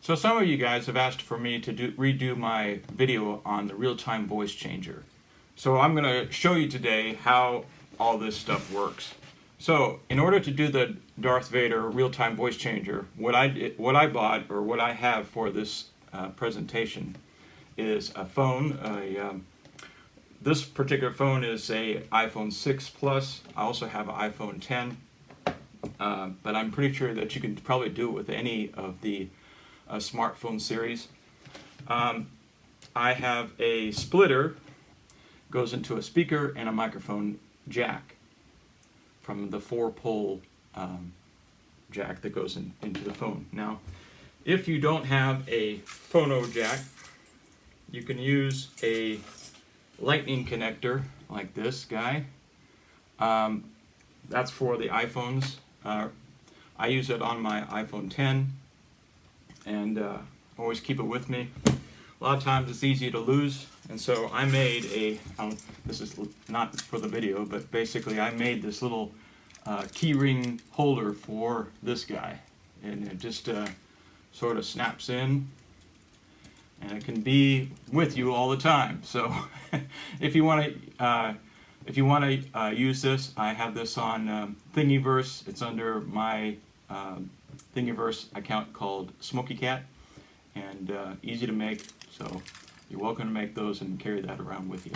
So some of you guys have asked for me to redo my video on the real-time voice changer. So I'm going to show you today how all this stuff works. So in order to do the Darth Vader real-time voice changer, what I bought, or what I have for this presentation, is a phone. This particular phone is a iPhone 6 Plus. I also have an iPhone 10, but I'm pretty sure that you can probably do it with any of the smartphone series. I have a splitter, goes into a speaker and a microphone jack from the 4-pole jack that goes into the phone. Now, if you don't have a phono jack, you can use a lightning connector like this guy. That's for the iPhones. I use it on my iPhone 10 and always keep it with me. A lot of times it's easy to lose, and so I made a, this is not for the video, but basically I made this little keyring holder for this guy, and it just sort of snaps in, and it can be with you all the time. So if you want to use this, I have this on Thingiverse. It's under my Thingiverse account called Smoky Cat, and easy to make. So you're welcome to make those and carry that around with you.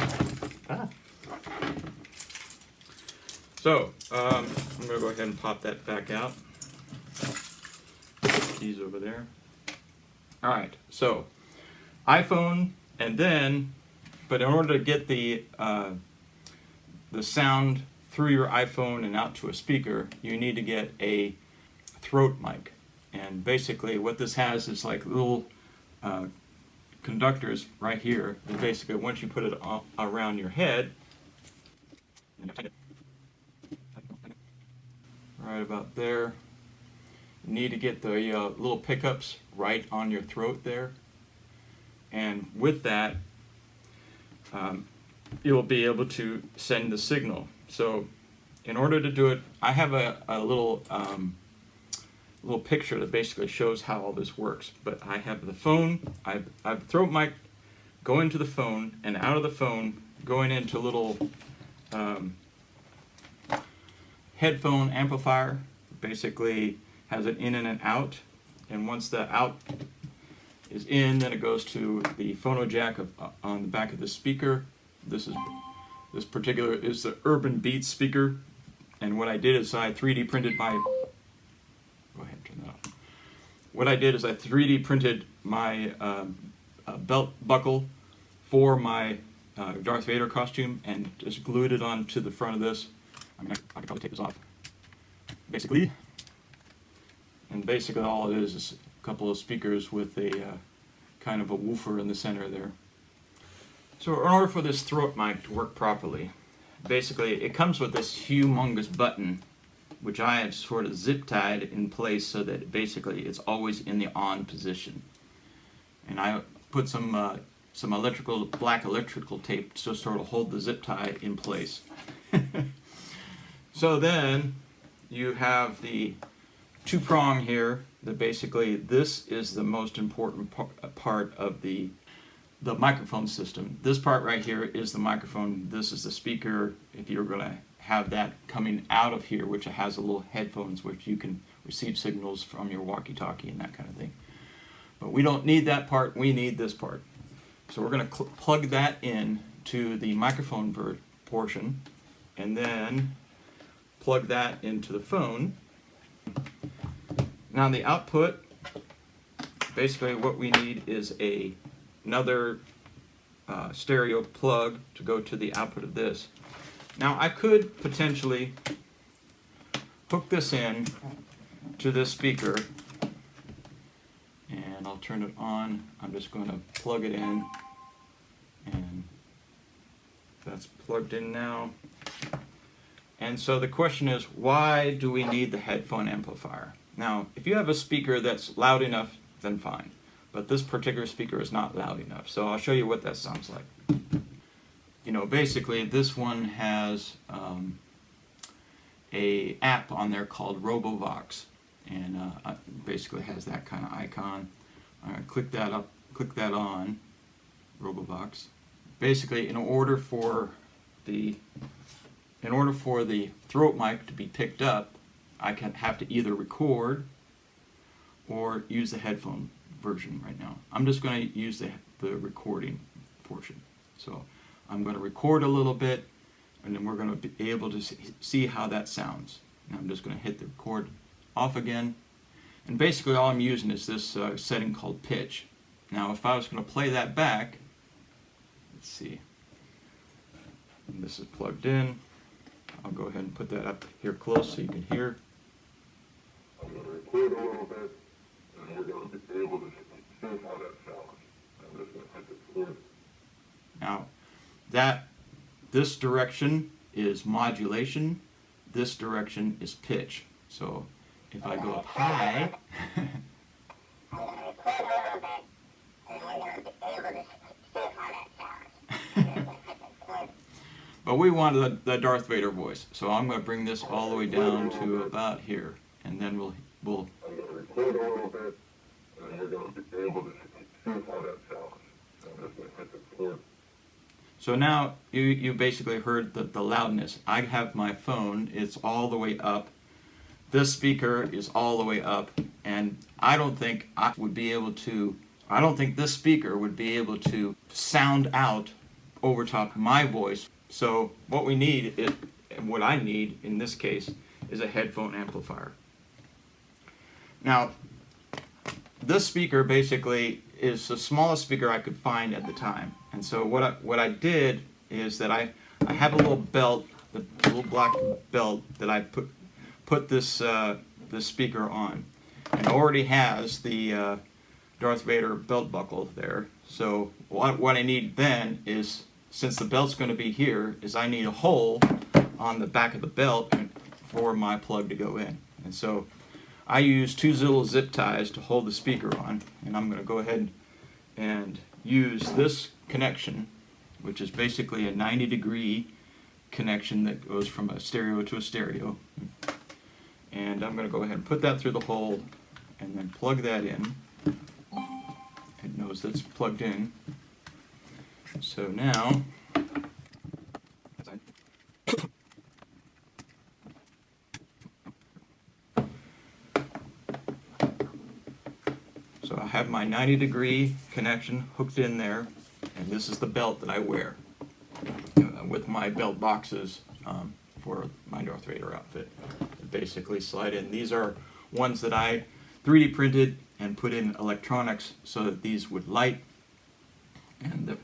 So I'm going to go ahead and pop that back out. Put these over there. All right. So iPhone, and then, but in order to get the sound through your iPhone and out to a speaker, you need to get a throat mic. And basically what this has is like little conductors right here. And basically once you put it around your head, right about there, you need to get the little pickups right on your throat there. And with that, you'll be able to send the signal. So in order to do it, I have a little picture that basically shows how all this works. But I have the phone, I have the throat mic go into the phone, and out of the phone going into a little headphone amplifier. Basically has an in and an out, and once the out is in, then it goes to the phono jack on the back of the speaker. This particular is the Urban Beats speaker, and what I did is I 3D printed my. Go ahead, turn that off. What I did is I 3D printed my belt buckle for my Darth Vader costume and just glued it onto the front of this. I mean, I could probably take this off. Basically, and basically all it is a couple of speakers with a kind of a woofer in the center there. So in order for this throat mic to work properly, basically it comes with this humongous button, which I have sort of zip tied in place so that basically it's always in the on position. And I put some black electrical tape to sort of hold the zip tie in place. So then you have the two-prong here that basically this is the most important part of the microphone system. This part right here is the microphone. This is the speaker. If you're going to have that coming out of here, which has a little headphones which you can receive signals from your walkie-talkie and that kind of thing. But we don't need that part. We need this part. So we're going to plug that in to the microphone portion, and then plug that into the phone. Now the output, basically what we need is another stereo plug to go to the output of this. Now I could potentially hook this in to this speaker, and I'll turn it on. I'm just going to plug it in, and that's plugged in now. And so the question is, why do we need the headphone amplifier? Now, if you have a speaker that's loud enough, then fine. But this particular speaker is not loud enough. So I'll show you what that sounds like. You know, basically this one has a app on there called Robovox, and basically has that kind of icon. click that on, Robovox. Basically, in order for the throat mic to be picked up, I can have to either record or use the headphone version right now. I'm just going to use the recording portion. So I'm going to record a little bit, and then we're going to be able to see how that sounds. Now I'm just going to hit the record off again, and basically all I'm using is this setting called pitch. Now if I was going to play that back, let's see, and this is plugged in. I'll go ahead and put that up here close so you can hear. I'm going to record a little bit, and we're going to be able to see how that sounds. I'm just going to hit the record. Now, this direction is modulation, this direction is pitch. So if I go up high, but we want the Darth Vader voice, so I'm going to bring this all the way down to about here, and then we'll I'm going to record a little bit, and we're going to be able to see how that sounds. I'm just going to hit the record. So now you basically heard the loudness. I have my phone, it's all the way up. This speaker is all the way up, and I don't think this speaker would be able to sound out over top my voice. So what we need is, and what I need in this case, is a headphone amplifier. Now, this speaker basically is the smallest speaker I could find at the time. And so what I did is that I have a little belt, the little black belt that I put this speaker on. And it already has the Darth Vader belt buckle there. So what I need then is, since the belt's going to be here, is I need a hole on the back of the belt for my plug to go in. And so I use two little zip ties to hold the speaker on, and I'm going to go ahead and use this connection, which is basically a 90-degree connection that goes from a stereo to a stereo. And I'm going to go ahead and put that through the hole and then plug that in. It knows that's plugged in. So now, so I have my 90-degree connection hooked in there, and this is the belt that I wear with my belt boxes for my Darth Vader outfit. Basically slide in. These are ones that I 3D printed and put in electronics so that these would light and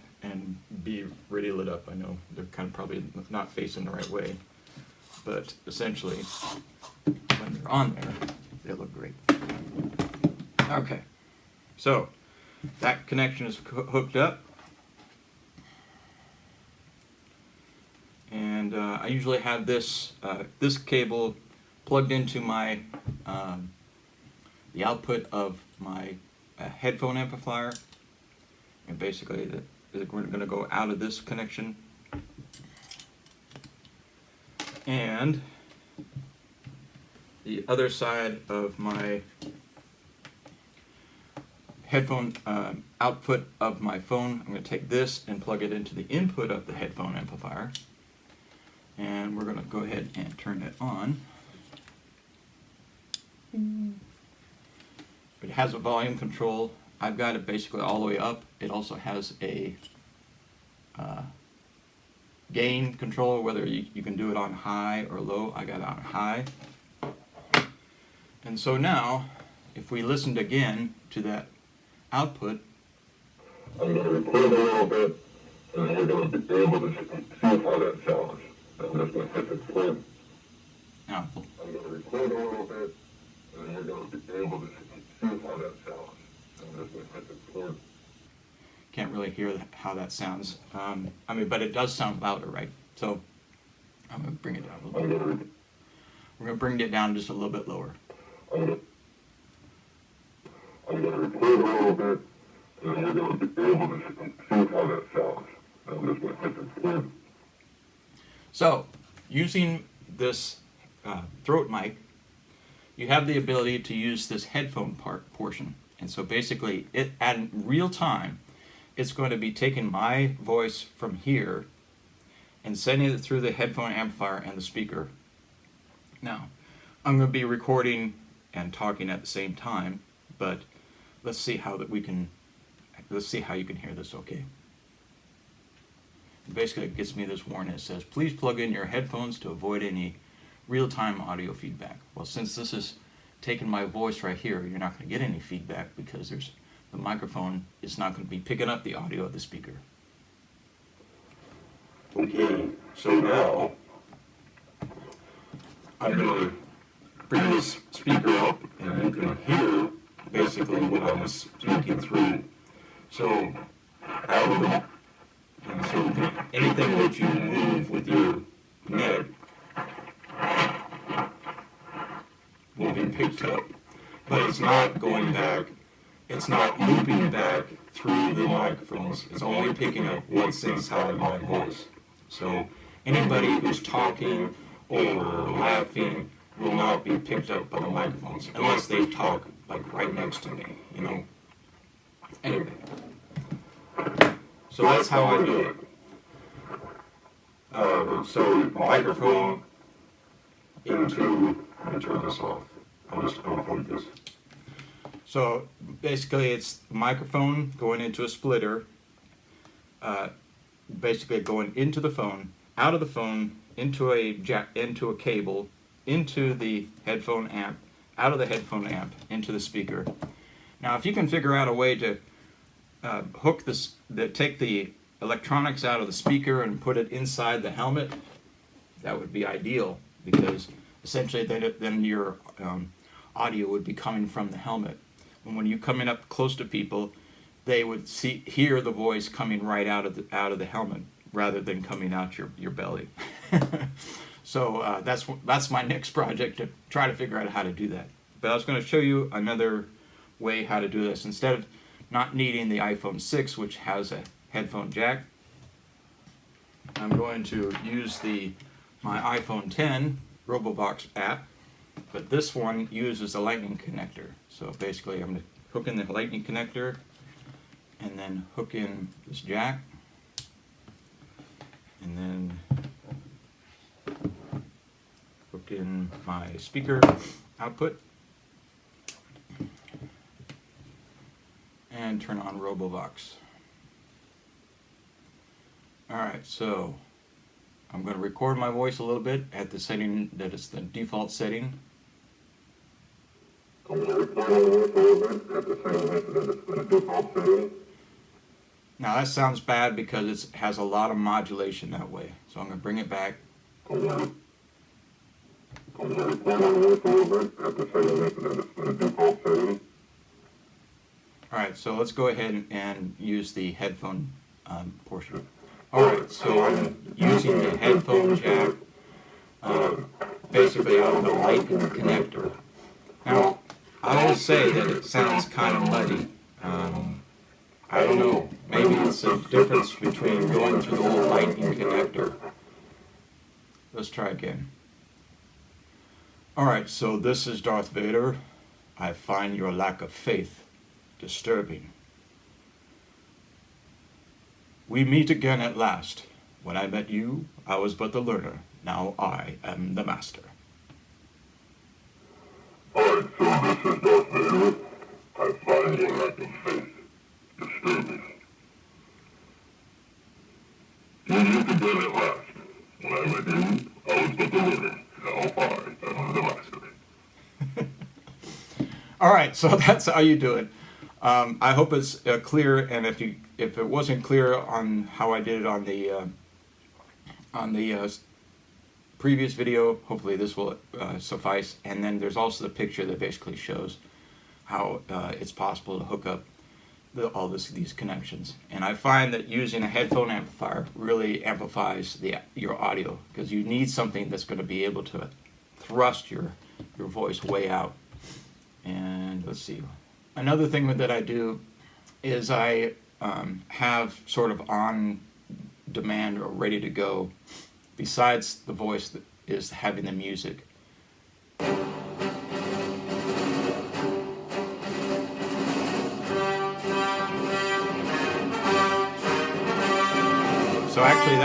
be ready lit up. I know they're kind of probably not facing the right way, but essentially when they're on there, they look great. Okay, so that connection is hooked up, and I usually have this this cable plugged into my the output of my headphone amplifier, and basically we're going to go out of this connection, and the other side of my headphone output of my phone, I'm going to take this and plug it into the input of the headphone amplifier, and we're going to go ahead and turn it on. It has a volume control. I've got it basically all the way up. It also has a gain control, whether you can do it on high or low. I got it on high. And so now, if we listened again to that output, I'm going to record a little bit, and we're going to be able to see how that sounds. I'm just going to hit the play. Now, I'm going to record a little bit, and we're going to be able to see how that sounds. I'm just going to hit the record. Can't really hear how that sounds. I mean, but it does sound louder, right? So I'm going to bring it down a little bit. We're going to bring it down just a little bit lower. I'm going to record a little bit, and we're going to be able to see how that sounds. I'm just going to hit the record. So, using this throat mic, you have the ability to use this headphone portion. And so basically, at real time, it's going to be taking my voice from here and sending it through the headphone amplifier and the speaker. Now, I'm going to be recording and talking at the same time, but let's see how you can hear this okay. Basically, it gives me this warning. It says, please plug in your headphones to avoid any real-time audio feedback. Well, since this is taking my voice right here, you're not going to get any feedback because the microphone is not going to be picking up the audio of the speaker. Okay, so now I'm going to bring this speaker up and you can hear basically what I'm speaking through. So out of the And so anything that you move with your neck will be picked up, but it's not going back, it's not looping back through the microphones, it's only picking up what's inside of my voice. So anybody who's talking or laughing will not be picked up by the microphones, unless they talk like right next to me, you know. Anyway. So that's how I do it. So microphone into, let me turn this off. I'll just unplug this. So basically it's the microphone going into a splitter, basically going into the phone, out of the phone, into a jack, into a cable, into the headphone amp, out of the headphone amp, into the speaker. Now if you can figure out a way to hook this, take the electronics out of the speaker and put it inside the helmet, that would be ideal, because essentially then your audio would be coming from the helmet. And when you're coming up close to people, they would hear the voice coming right out of the helmet rather than coming out your belly. So that's my next project, to try to figure out how to do that. But I was going to show you another way how to do this. Instead of not needing the iPhone 6, which has a headphone jack, I'm going to use my iPhone 10 Robovox app, but this one uses a lightning connector. So basically I'm going to hook in the lightning connector and then hook in this jack, and then hook in my speaker output and turn on Robovox. Alright, so I'm going to record my voice a little bit at the setting that is the default setting. Now that sounds bad because it has a lot of modulation that way. So I'm going to bring it back. Alright, so let's go ahead and use the headphone portion. Alright, so I'm using the headphone jack basically out of the lightning connector. Now, I will say that it sounds kind of muddy. I don't know, maybe it's a difference between going through the whole lightning connector. Let's try again. Alright, so this is Darth Vader. I find your lack of faith disturbing. We meet again at last. When I met you, I was but the learner. Now I am the master. Alright, so this is Darth Vader. I find your lack of faith disturbing. We meet again at last. When I met you, I was but the learner. Now I am the master. Alright, so that's how you do it. I hope it's clear, and if it wasn't clear on how I did it on the previous video, hopefully this will suffice. And then there's also the picture that basically shows how it's possible to hook up all these connections. And I find that using a headphone amplifier really amplifies your audio, because you need something that's going to be able to thrust your voice way out. And let's see. Another thing that I do is I have sort of on demand or ready to go, besides the voice, that is having the music. So actually,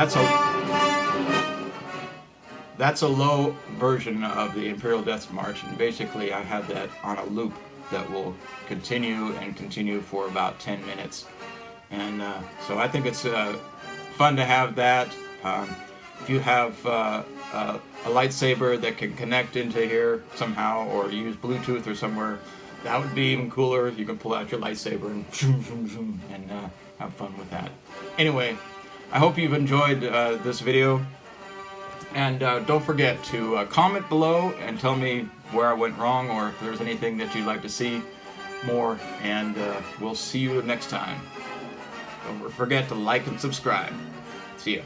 that's a low version of the Imperial Death March, and basically I have that on a loop that will continue and continue for about 10 minutes. And so I think it's fun to have that. If you have a lightsaber that can connect into here somehow, or use Bluetooth or somewhere, that would be even cooler. You can pull out your lightsaber and zoom, zoom, zoom, and have fun with that. Anyway, I hope you've enjoyed this video. And don't forget to comment below and tell me where I went wrong, or if there's anything that you'd like to see more. And we'll see you next time. Don't forget to like and subscribe. See ya.